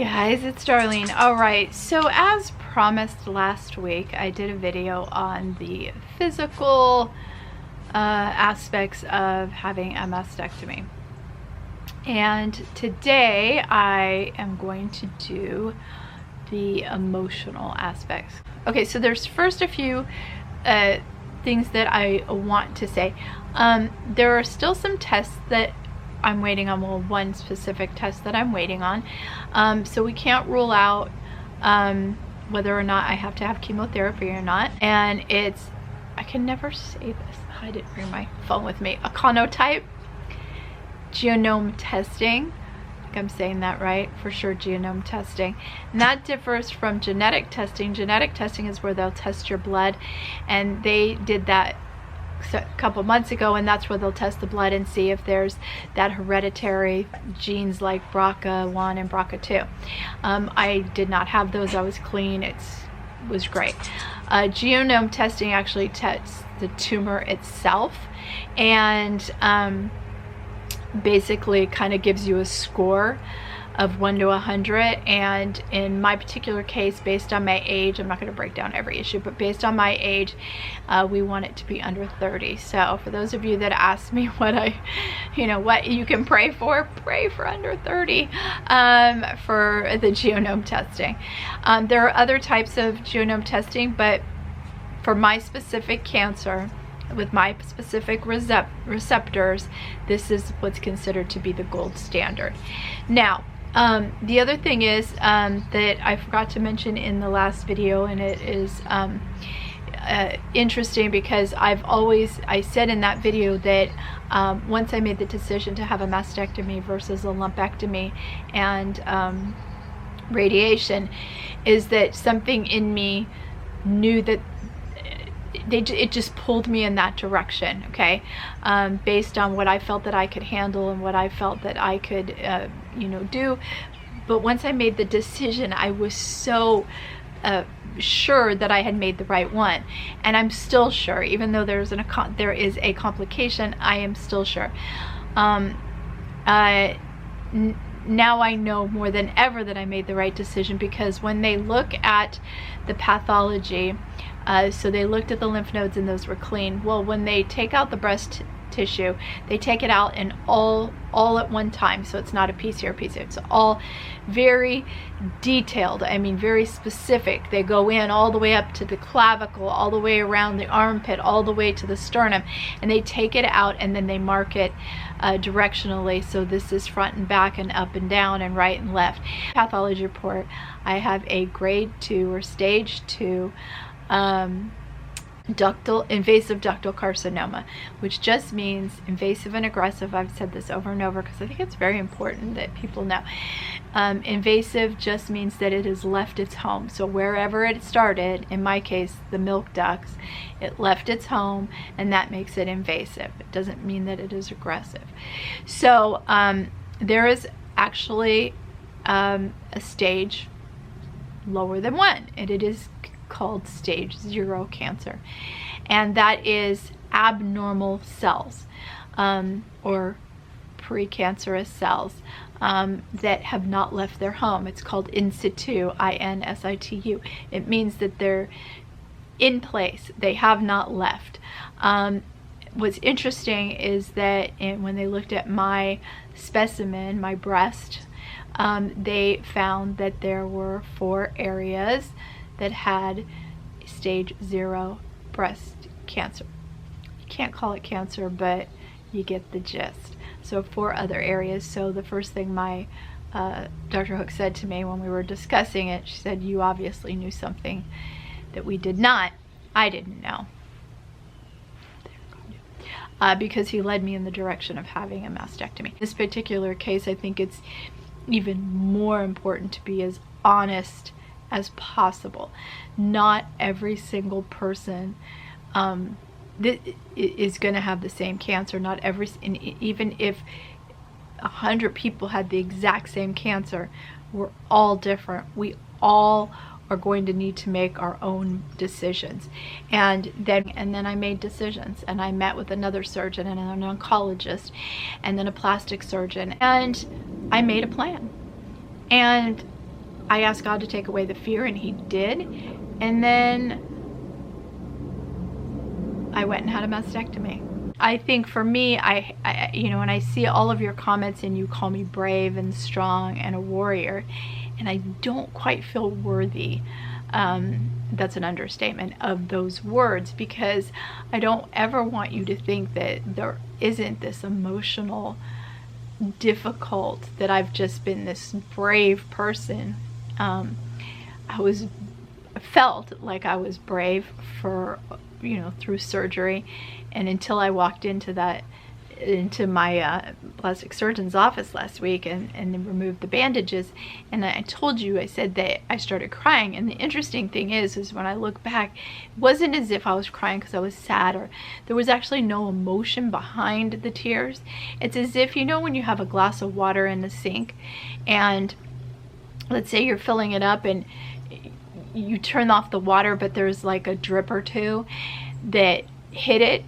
Guys, it's Darlene. Alright, so as promised last week, I did a video on the physical aspects of having a mastectomy. And today I am going to do the emotional aspects. Okay, so there's first a few things that I want to say. There are still some tests that I'm waiting on. Well, one specific test that I'm waiting on. So we can't rule out whether or not I have to have chemotherapy or not. And it's, I can never say this, I didn't bring my phone with me, econotype genome testing. I think I'm saying that right, for sure, genome testing. And that differs from genetic testing. Genetic testing is where they'll test your blood, and they did that a couple months ago, and that's where they'll test the blood and see if there's that hereditary genes like BRCA1 and BRCA2. I did not have those. I was clean. It was great. Genome testing actually tests the tumor itself, and basically kind of gives you a score of 1 to 100. And in my particular case, based on my age, I'm not going to break down every issue, but based on my age, we want it to be under 30. So for those of you that ask me what what you can pray for under 30 for the genome testing. There are other types of genome testing, but for my specific cancer, with my specific receptors, this is what's considered to be the gold standard. Now, the other thing is that I forgot to mention in the last video, and it is interesting because I said in that video that once I made the decision to have a mastectomy versus a lumpectomy and radiation, is that something in me knew that it just pulled me in that direction, okay, based on what I felt that I could handle and what I felt that I could do. But once I made the decision, I was so sure that I had made the right one, and I'm still sure, even though there is a complication, I am still sure. Now I know more than ever that I made the right decision, because when they look at the pathology, so they looked at the lymph nodes and those were clean. Well, when they take out the breast tissue, they take it out in all at one time, so it's not a piece here, a piece here. It's all very detailed, I mean very specific. They go in all the way up to the clavicle, all the way around the armpit, all the way to the sternum, and they take it out and then they mark it directionally. So this is front and back and up and down and right and left. Pathology report, I have a grade 2 or stage 2 invasive ductal carcinoma, which just means invasive and aggressive. I've said this over and over because I think it's very important that people know. Invasive just means that it has left its home. So wherever it started, in my case the milk ducts, it left its home, and that makes it invasive. It doesn't mean that it is aggressive. So there is actually a stage lower than 1, and it is called stage 0 cancer, and that is abnormal cells or precancerous cells that have not left their home. It's called in situ, INSITU. It means that they're in place, they have not left. What's interesting is that when they looked at my specimen, my breast, they found that there were 4 areas that had stage 0 breast cancer. You can't call it cancer, but you get the gist. So 4 other areas. So the first thing my Dr. Hook said to me when we were discussing it, she said, "You obviously knew something that we did not." I didn't know. Because he led me in the direction of having a mastectomy. In this particular case, I think it's even more important to be as honest as possible. Not every single person is going to have the same cancer. Not every, and even if 100 people had the exact same cancer, we're all different. We all are going to need to make our own decisions. And then I made decisions, and I met with another surgeon and an oncologist and then a plastic surgeon, and I made a plan. And I asked God to take away the fear, and he did. And then I went and had a mastectomy. I think for me, I you know, when I see all of your comments and you call me brave and strong and a warrior, and I don't quite feel worthy, that's an understatement, of those words, because I don't ever want you to think that there isn't this emotional difficult, that I've just been this brave person. I felt like I was brave for, you know, through surgery, and until I walked into my plastic surgeon's office last week and removed the bandages, and I told you, I said that I started crying. And the interesting thing is when I look back, it wasn't as if I was crying because I was sad, or there was actually no emotion behind the tears. It's as if, you know, when you have a glass of water in the sink, and let's say you're filling it up and you turn off the water, but there's like a drip or two that hit it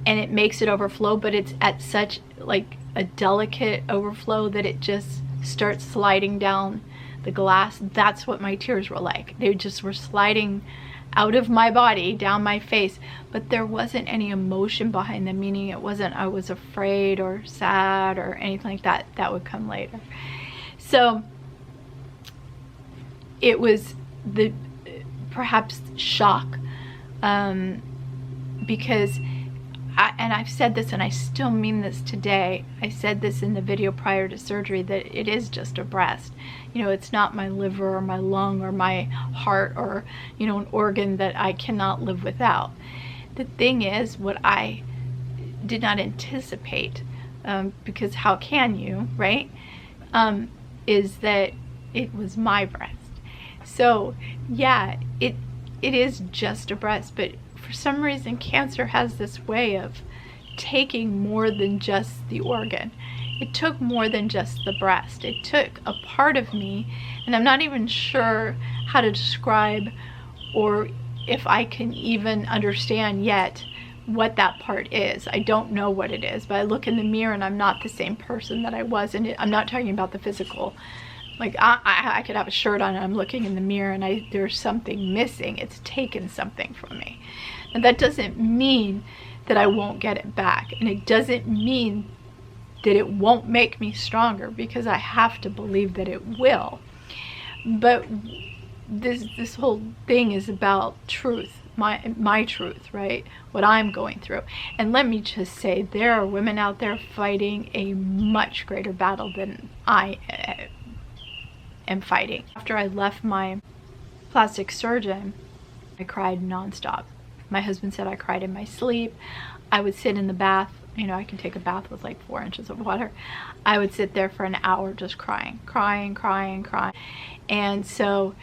and it makes it overflow, but it's at such like a delicate overflow that it just starts sliding down the glass. That's what my tears were like. They just were sliding out of my body, down my face, but there wasn't any emotion behind them, meaning it wasn't I was afraid or sad or anything like that. That would come later. So it was the perhaps shock, because and I've said this and I still mean this today. I said this in the video prior to surgery, that it is just a breast. You know, it's not my liver or my lung or my heart or, you know, an organ that I cannot live without. The thing is, what I did not anticipate, because how can you, right, is that it was my breast. So yeah, it is just a breast, but for some reason cancer has this way of taking more than just the organ. It took more than just the breast. It took a part of me, and I'm not even sure how to describe, or if I can even understand yet what that part is. I don't know what it is, but I look in the mirror and I'm not the same person that I was. And I'm not talking about the physical. Like I could have a shirt on and I'm looking in the mirror and there's something missing. It's taken something from me. And that doesn't mean that I won't get it back. And it doesn't mean that it won't make me stronger, because I have to believe that it will. But this whole thing is about truth, my truth, right? What I'm going through. And let me just say, there are women out there fighting a much greater battle than I am fighting. After I left my plastic surgeon, I cried nonstop. My husband said I cried in my sleep. I would sit in the bath. You know, I can take a bath with like 4 inches of water. I would sit there for an hour just crying. And so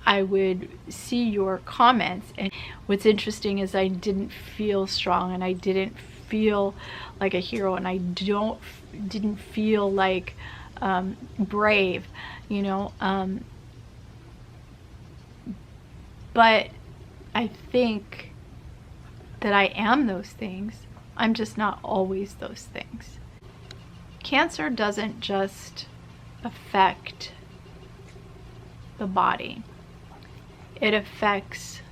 I would see your comments, and what's interesting is I didn't feel strong, and I didn't feel like a hero, and I didn't feel like brave, you know, but I think that I am those things. I'm just not always those things. Cancer doesn't just affect the body. It affects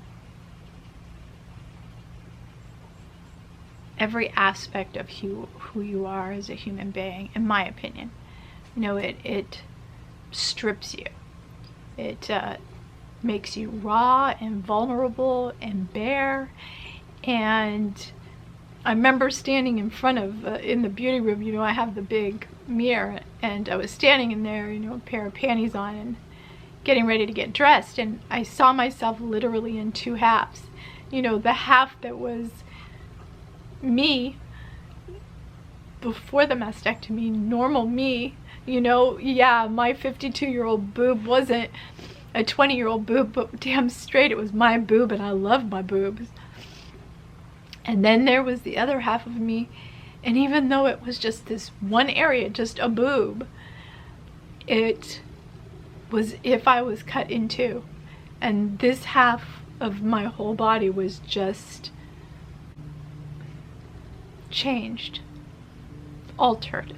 every aspect of who you are as a human being, in my opinion. You know, it strips you. It makes you raw and vulnerable and bare. And I remember standing in front of, in the beauty room, you know, I have the big mirror, and I was standing in there, you know, a pair of panties on and getting ready to get dressed, and I saw myself literally in two halves. You know, the half that was me before the mastectomy, normal me, you know, yeah, my 52-year-old boob wasn't a 20-year-old boob, but damn straight it was my boob, and I love my boobs. And then there was the other half of me, and even though it was just this one area, just a boob, it was if I was cut in two. And this half of my whole body was just changed, altered.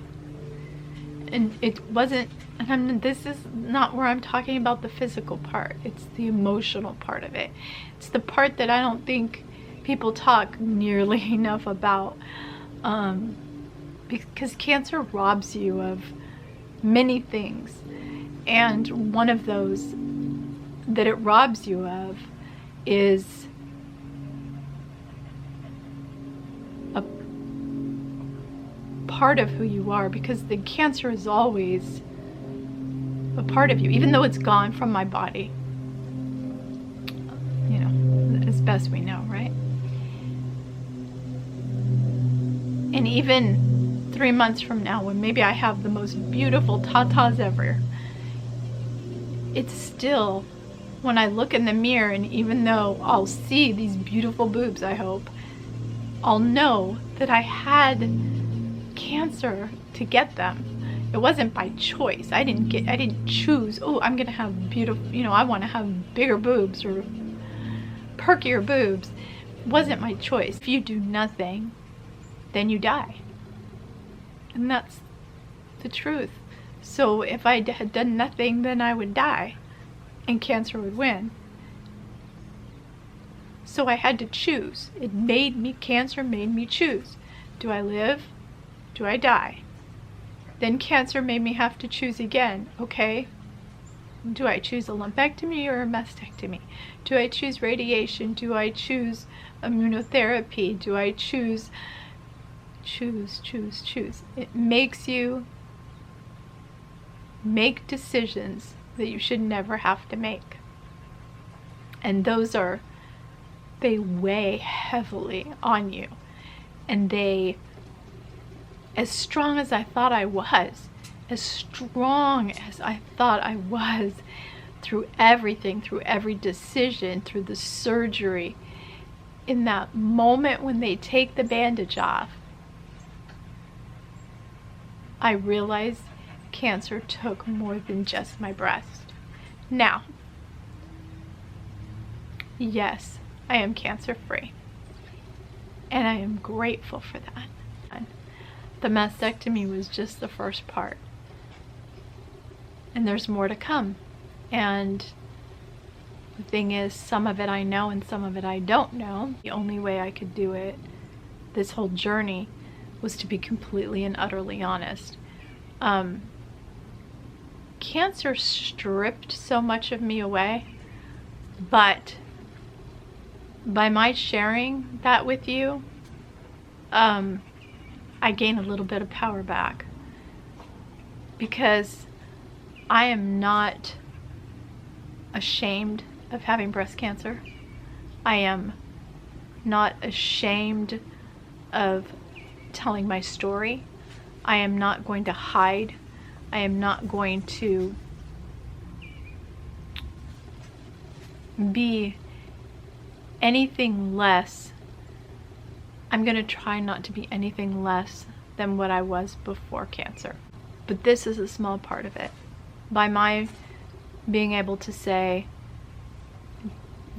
And it wasn't And this is not where I'm talking about the physical part. It's the emotional part of it. It's the part that I don't think people talk nearly enough about, because cancer robs you of many things, and one of those that it robs you of is a part of who you are, because the cancer is always a part of you, even though it's gone from my body, you know, as best we know, right? And even 3 months from now, when maybe I have the most beautiful tatas ever, it's still, when I look in the mirror, and even though I'll see these beautiful boobs, I hope, I'll know that I had cancer to get them. It wasn't by choice. I didn't choose, oh, I'm gonna have beautiful, you know, I want to have bigger boobs or perkier boobs. It wasn't my choice. If you do nothing, then you die. And that's the truth. So if I had done nothing, then I would die and cancer would win. So I had to choose. Cancer made me choose. Do I live? Do I die? Then cancer made me have to choose again. Okay, do I choose a lumpectomy or a mastectomy? Do I choose radiation? Do I choose immunotherapy? Do I choose? It makes you make decisions that you should never have to make. And they weigh heavily on you. And they, as strong as I thought I was, through everything, through every decision, through the surgery, in that moment when they take the bandage off, I realized cancer took more than just my breast. Now, yes, I am cancer free, and I am grateful for that. The mastectomy was just the first part, and there's more to come. And the thing is, some of it I know and some of it I don't know. The only way I could do it, this whole journey, was to be completely and utterly honest. Cancer stripped so much of me away, but by my sharing that with you, I gain a little bit of power back, because I am not ashamed of having breast cancer. I am not ashamed of telling my story. I am not going to hide. I am not going to be anything less. I'm going to try not to be anything less than what I was before cancer. But this is a small part of it. By my being able to say,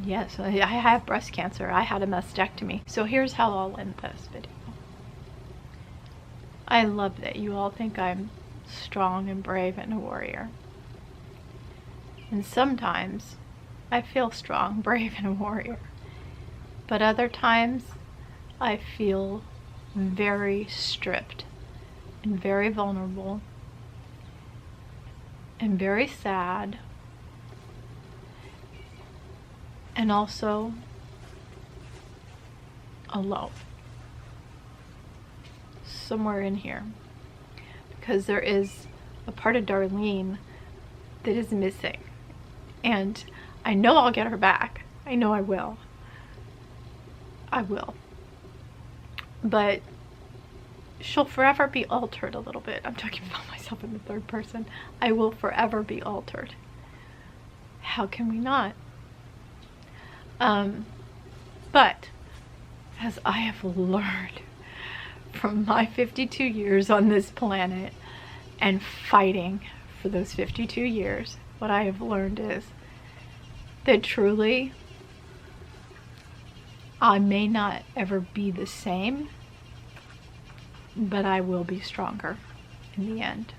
yes, I have breast cancer, I had a mastectomy. So here's how I'll end this video. I love that you all think I'm strong and brave and a warrior. And sometimes I feel strong, brave, and a warrior. But other times I feel very stripped and very vulnerable and very sad, and also alone. Somewhere in here. Because there is a part of Darlene that is missing. And I know I'll get her back. I know I will. I will. But she'll forever be altered a little bit. I'm talking about myself in the third person. I will forever be altered. How can we not? But as I have learned from my 52 years on this planet and fighting for those 52 years, what I have learned is that truly I may not ever be the same, but I will be stronger in the end.